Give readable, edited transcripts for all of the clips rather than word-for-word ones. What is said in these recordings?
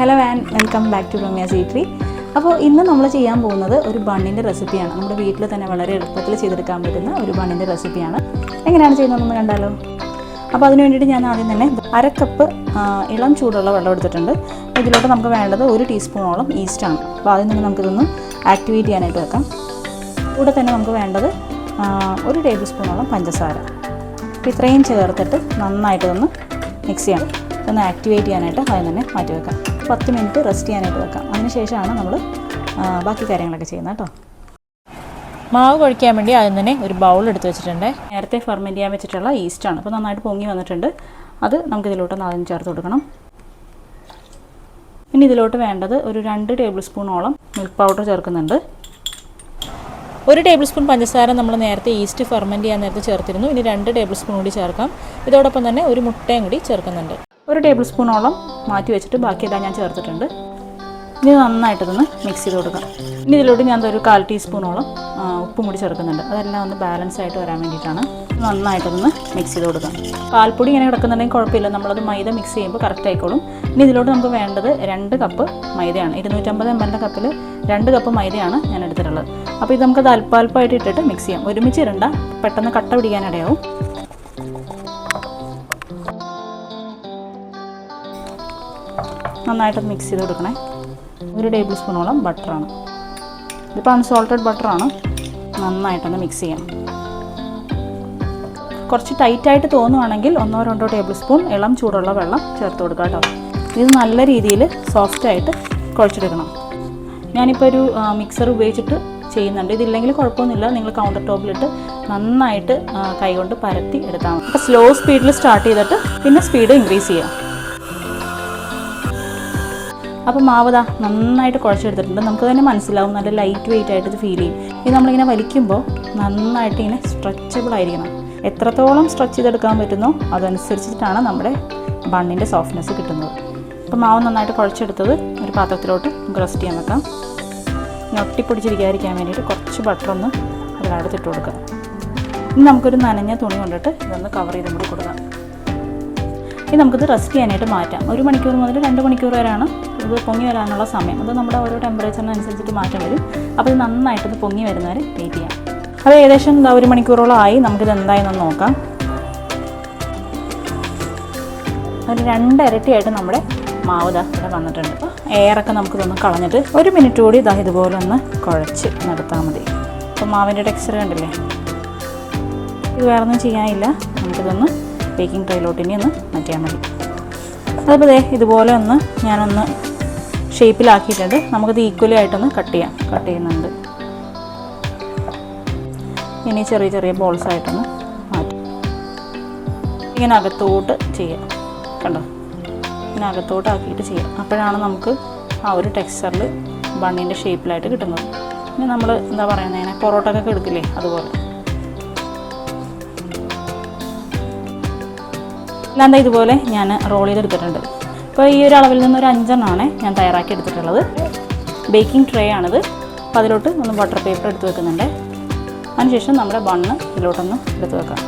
Hello and welcome back to Romiya's eatery. അപ്പോൾ ഇന്ന് നമ്മൾ ചെയ്യാൻ പോകുന്നത് ഒരു ബണ്ണിൻ്റെ റെസിപ്പിയാണ്. നമ്മുടെ വീട്ടിൽ തന്നെ വളരെ എളുപ്പത്തിൽ ചെയ്തെടുക്കാൻ പറ്റുന്ന ഒരു ബണ്ണിൻ്റെ റെസിപ്പിയാണ്. എങ്ങനെയാണ് ചെയ്യുന്നതെന്ന് കണ്ടാലോ? അപ്പോൾ അതിന് വേണ്ടിയിട്ട് ഞാൻ ആദ്യം തന്നെ 1/2 കപ്പ് ഇളം ചൂടുള്ള വെള്ളം എടുത്തിട്ടുണ്ട്. ഇതിലോട്ട് നമുക്ക് വേണ്ടത് 1 ടീസ്പൂണോളം ഈസ്റ്റാണ്. അപ്പോൾ ആദ്യം തന്നെ നമുക്കിതൊന്ന് ആക്ടിവേറ്റ് ചെയ്യാനായിട്ട് വെക്കാം. കൂടെ തന്നെ നമുക്ക് വേണ്ടത് 1 ടേബിൾ സ്പൂണോളം പഞ്ചസാര. അപ്പോൾ ഇത്രയും ചേർത്തിട്ട് നന്നായിട്ടൊന്ന് മിക്സ് ചെയ്യണം. ഇതൊന്ന് ആക്ടിവേറ്റ് ചെയ്യാനായിട്ട് ആദ്യം തന്നെ മാറ്റി വെക്കാം. 10 മിനിറ്റ് റെസ്റ്റ് ചെയ്യാനായിട്ട് വെക്കാം. അതിനുശേഷമാണ് നമ്മൾ ബാക്കി കാര്യങ്ങളൊക്കെ ചെയ്യുന്നത് കേട്ടോ. മാവ് കുഴയ്ക്കാൻ വേണ്ടി ആദ്യം തന്നെ ഒരു ബൗൾ എടുത്ത് വെച്ചിട്ടുണ്ട്. നേരത്തെ ഫെർമെൻറ്റ് ചെയ്യാൻ വെച്ചിട്ടുള്ള ഈസ്റ്റാണ്. അപ്പോൾ നന്നായിട്ട് പൊങ്ങി വന്നിട്ടുണ്ട്. അത് നമുക്കിതിലോട്ടൊന്ന് ആദ്യം ചേർത്ത് കൊടുക്കണം. ഇനി ഇതിലോട്ട് വേണ്ടത് ഒരു 2 ടേബിൾ സ്പൂണോളം മിൽക്ക് പൗഡർ ചേർക്കുന്നുണ്ട്. 1 ടേബിൾ സ്പൂൺ പഞ്ചസാര നമ്മൾ നേരത്തെ ഈസ്റ്റ് ഫെർമെൻറ്റ് ചെയ്യാൻ നേരത്തെ ചേർത്തിരുന്നു. ഇനി 2 ടേബിൾ സ്പൂൺ കൂടി ചേർക്കാം. ഇതോടൊപ്പം തന്നെ ഒരു മുട്ടയും കൂടി ചേർക്കുന്നുണ്ട്. 1 ടേബിൾ സ്പൂണോളം മാറ്റി വെച്ചിട്ട് ബാക്കിയെല്ലാം ഞാൻ ചേർത്തിട്ടുണ്ട്. ഇനി നന്നായിട്ടൊന്ന് മിക്സ് ചെയ്ത് കൊടുക്കാം. ഇനി ഇതിലോട്ട് ഞാൻ ഒരു 1/4 ടീസ്പൂണോളം ഉപ്പും കൂടി ചേർക്കുന്നുണ്ട്. അതെല്ലാം ഒന്ന് ബാലൻസ് ആയിട്ട് വരാൻ വേണ്ടിയിട്ടാണ്. നന്നായിട്ടൊന്ന് മിക്സ് ചെയ്ത് കൊടുക്കാം. പാൽപ്പൊടി ഇങ്ങനെ കിടക്കുന്നുണ്ടെങ്കിൽ കുഴപ്പമില്ല, നമ്മളത് മൈദ മിക്സ് ചെയ്യുമ്പോൾ കറക്റ്റ് ആയിക്കോളും. ഇനി ഇതിലോട്ട് നമുക്ക് വേണ്ടത് 2 കപ്പ് മൈദയാണ്. 250 ml കപ്പിൽ 2 കപ്പ് മൈദയാണ് ഞാൻ എടുത്തിട്ടുള്ളത്. അപ്പോൾ ഇത് നമുക്കത് അല്പാൽപ്പമായിട്ട് ഇട്ടിട്ട് മിക്സ് ചെയ്യാം. ഒരുമിച്ച് ഇടണ്ട, പെട്ടെന്ന് കട്ട പിടിക്കാനിടയാവും. നന്നായിട്ട് മിക്സ് ചെയ്ത് കൊടുക്കണേ. 1 ടേബിൾ സ്പൂണോളം ബട്ടറാണ്. ഇതിപ്പോൾ അൺസോൾട്ടഡ് ബട്ടറാണ്. നന്നായിട്ടൊന്ന് മിക്സ് ചെയ്യാം. കുറച്ച് ടൈറ്റായിട്ട് തോന്നുവാണെങ്കിൽ 1-2 ടേബിൾ സ്പൂൺ ഇളം ചൂടുള്ള വെള്ളം ചേർത്ത് കൊടുക്കുക കേട്ടോ. ഇത് നല്ല രീതിയിൽ സോഫ്റ്റായിട്ട് കുഴച്ചെടുക്കണം. ഞാനിപ്പോൾ ഒരു മിക്സർ ഉപയോഗിച്ചിട്ട് ചെയ്യുന്നുണ്ട്. ഇതില്ലെങ്കിൽ കുഴപ്പമൊന്നുമില്ല, നിങ്ങൾ കൗണ്ടർ ടോപ്പിലിട്ട് നന്നായിട്ട് കൈകൊണ്ട് പരത്തി എടുത്താൽ മതി. അപ്പോൾ സ്ലോ സ്പീഡിൽ സ്റ്റാർട്ട് ചെയ്തിട്ട് പിന്നെ സ്പീഡ് ഇൻക്രീസ് ചെയ്യാം. അപ്പോൾ മാവ് നന്നായിട്ട് കുഴച്ചെടുത്തിട്ടുണ്ട്. നമുക്ക് തന്നെ മനസ്സിലാവും, നല്ല ലൈറ്റ് വെയിറ്റ് ആയിട്ട് ഇത് ഫീൽ ചെയ്യും. ഇത് നമ്മളിങ്ങനെ വലിക്കുമ്പോൾ നന്നായിട്ട് ഇങ്ങനെ സ്ട്രെച്ചബിൾ ആയിരിക്കണം. എത്രത്തോളം സ്ട്രെച്ച് ചെയ്തെടുക്കാൻ പറ്റുന്നോ അതനുസരിച്ചിട്ടാണ് നമ്മുടെ ബണ്ണിൻ്റെ സോഫ്റ്റ്നെസ് കിട്ടുന്നത്. അപ്പോൾ മാവ് നന്നായിട്ട് കുഴച്ചെടുത്തത് ഒരു പാത്രത്തിലോട്ട് നമുക്ക് റെസ്റ്റ് ചെയ്യാൻ വെക്കാം. ഒട്ടിപ്പൊടിച്ചിരിക്കാതിരിക്കാൻ വേണ്ടിയിട്ട് കുറച്ച് ബട്ടറൊന്ന് അതിനടുത്തിട്ട് കൊടുക്കാം. ഇനി നമുക്കൊരു നനഞ്ഞ തുണി കൊണ്ടിട്ട് ഇതൊന്ന് കവർ ചെയ്തും കൂടി കൊടുക്കാം. ഇനി നമുക്കിത് റെസ്റ്റ് ചെയ്യാനായിട്ട് മാറ്റാം. 1 മണിക്കൂർ മുതൽ 2 മണിക്കൂർ വരെയാണ് ഇത് പൊങ്ങി വരാനുള്ള സമയം. അത് നമ്മുടെ ഓരോ ടെമ്പറേച്ചറിനനുസരിച്ചിട്ട് മാറ്റം വരും. അപ്പോൾ ഇത് നന്നായിട്ടൊന്ന് പൊങ്ങി വരുന്നവരെ വെയിറ്റ് ചെയ്യാം. അത് ഏകദേശം 1 മണിക്കൂറോളം ആയി. നമുക്കിത് എന്തായെന്ന് നോക്കാം. ഒരു 2 ഇരട്ടിയായിട്ട് നമ്മുടെ മാവ് ഇവിടെ വന്നിട്ടുണ്ട്. അപ്പോൾ എയറൊക്കെ നമുക്കിതൊന്ന് കളഞ്ഞിട്ട് 1 മിനിറ്റ് കൂടി ഇതുപോലെ ഒന്ന് കുഴച്ച് നടത്താൽ മതി. അപ്പോൾ മാവിൻ്റെ ടെക്സ്ചർ കണ്ടില്ലേ? ഇത് വേറെ ഒന്നും ചെയ്യാനില്ല. നമുക്കിതൊന്ന് ബേക്കിംഗ് ട്രേയിലോട്ട് ഇനി ഒന്ന് മാറ്റിയാൽ മതി. അതിപ്പോൾ ഇതുപോലെ ഒന്ന് ഞാനൊന്ന് ഷേപ്പിലാക്കിയിട്ടുണ്ട്. നമുക്കത് ഈക്വലി ആയിട്ടൊന്ന് കട്ട് ചെയ്യുന്നുണ്ട്. ഇനി ചെറിയ ചെറിയ ബോൾസ് ആയിട്ടൊന്ന് മാറ്റും. ഇങ്ങനെ അകത്തോട്ട് ചെയ്യാം. കണ്ടോ? ഇങ്ങനെ അകത്തോട്ട് ആക്കിയിട്ട് ചെയ്യാം. അപ്പോഴാണ് നമുക്ക് ആ ഒരു ടെക്സ്ചറിൽ ബണ്ണിൻ്റെ ഷേപ്പിലായിട്ട് കിട്ടുന്നത്. ഇനി നമ്മൾ എന്താ പറയുന്നത്, ഇങ്ങനെ പൊറോട്ടക്കൊക്കെ എടുക്കില്ലേ, അതുപോലെ. അല്ലാണ്ട് ഇതുപോലെ ഞാൻ റോൾ ചെയ്തെടുത്തിട്ടുണ്ട്. ഇപ്പോൾ ഈ ഒരു അളവിൽ നിന്നൊരു 5 എണ്ണമാണ് ഞാൻ തയ്യാറാക്കി എടുത്തിട്ടുള്ളത്. ബേക്കിംഗ് ട്രേ ആണിത്. അപ്പോൾ അതിലോട്ട് ഒന്ന് ബട്ടർ പേപ്പർ എടുത്ത് വെക്കുന്നുണ്ട്. അതിനുശേഷം നമ്മുടെ ബണ്ണ് ഇതിലോട്ടൊന്ന് എടുത്ത് വെക്കാം.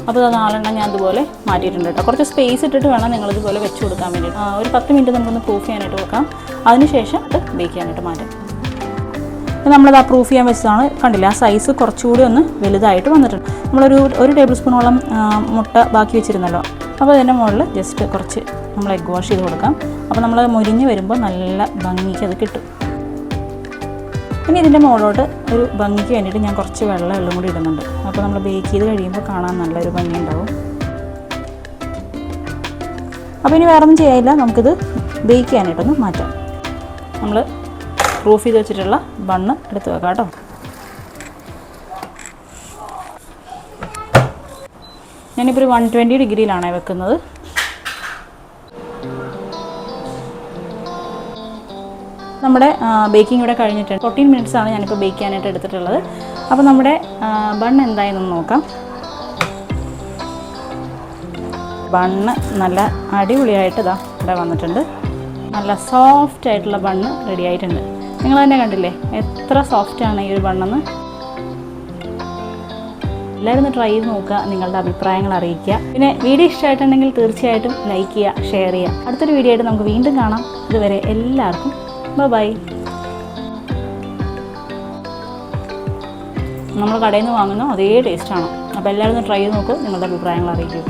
അപ്പോൾ അത് 4 എണ്ണം ഞാൻ ഇതുപോലെ മാറ്റിയിട്ടുണ്ട് കേട്ടോ. കുറച്ച് സ്പേസ് ഇട്ടിട്ട് വേണം നിങ്ങളിതുപോലെ വെച്ച് കൊടുക്കാൻ വേണ്ടിയിട്ട്. ഒരു 10 മിനിറ്റ് നമുക്കൊന്ന് പ്രൂഫ് ചെയ്യാനായിട്ട് വെക്കാം. അതിനുശേഷം ഇത് ബേക്ക് ചെയ്യാനായിട്ട് മാറ്റാം. നമ്മളത് പ്രൂഫ് ചെയ്യാൻ വെച്ചതാണ്. കണ്ടില്ല, ആ സൈസ് കുറച്ചുകൂടി ഒന്ന് വലുതായിട്ട് വന്നിട്ടുണ്ട്. നമ്മളൊരു 1 ടേബിൾ സ്പൂണോളം മുട്ട ബാക്കി വെച്ചിരുന്നല്ലോ. അപ്പോൾ അതിൻ്റെ മുകളിൽ ജസ്റ്റ് കുറച്ച് നമ്മൾ എഗ് വാഷ് ചെയ്ത് കൊടുക്കാം. അപ്പോൾ നമ്മൾ മുരിഞ്ഞ് വരുമ്പോൾ നല്ല ഭംഗിക്ക് അത് കിട്ടും. ഇനി ഇതിൻ്റെ മുകളിലോട്ട് ഒരു ഭംഗിക്ക് വേണ്ടിയിട്ട് ഞാൻ കുറച്ച് വെള്ളം കൂടി ഇടുന്നുണ്ട്. അപ്പോൾ നമ്മൾ ബേക്ക് ചെയ്ത് കഴിയുമ്പോൾ കാണാൻ നല്ലൊരു ഭംഗി ഉണ്ടാവും. അപ്പോൾ ഇനി വേറെ ഒന്നും ചെയ്യാനില്ല, നമുക്കിത് ബേക്ക് ചെയ്യാനായിട്ടൊന്ന് മാറ്റാം. നമ്മൾ പ്രൂഫ് ചെയ്ത് വെച്ചിട്ടുള്ള ബണ്ണ് എടുത്ത് വെക്കാം കേട്ടോ. ഞാനിപ്പോൾ ഒരു 120 ഡിഗ്രിയിലാണ് വെക്കുന്നത്. നമ്മുടെ ബേക്കിംഗ് ഇവിടെ കഴിഞ്ഞിട്ടുണ്ട്. 14 മിനിറ്റ്സാണ് ഞാനിപ്പോൾ ബേക്ക് ചെയ്യാനായിട്ട് എടുത്തിട്ടുള്ളത്. അപ്പോൾ നമ്മുടെ ബണ്ണ് എന്തായെന്ന് നോക്കാം. ബണ്ണ് നല്ല അടിപൊളിയായിട്ട് ഇവിടെ വന്നിട്ടുണ്ട്. നല്ല സോഫ്റ്റ് ആയിട്ടുള്ള ബണ്ണ് റെഡി ആയിട്ടുണ്ട്. നിങ്ങൾ തന്നെ കണ്ടില്ലേ എത്ര സോഫ്റ്റാണ് ഈ ഒരു ബണ്ണെന്ന്. എല്ലാവരും ഒന്ന് ട്രൈ ചെയ്ത് നോക്കുക, നിങ്ങളുടെ അഭിപ്രായങ്ങൾ അറിയിക്കുക. പിന്നെ വീഡിയോ ഇഷ്ടമായിട്ടുണ്ടെങ്കിൽ തീർച്ചയായിട്ടും ലൈക്ക് ചെയ്യുക, ഷെയർ ചെയ്യുക. അടുത്തൊരു വീഡിയോ ആയിട്ട് നമുക്ക് വീണ്ടും കാണാം. ഇതുവരെ എല്ലാവർക്കും ബൈ. നമ്മൾ കടയിൽ നിന്ന് വാങ്ങുന്ന അതേ ടേസ്റ്റാണ്. അപ്പോൾ എല്ലാവരും ഒന്ന് ട്രൈ ചെയ്ത് നോക്കൂ, നിങ്ങളുടെ അഭിപ്രായങ്ങൾ അറിയിക്കൂ.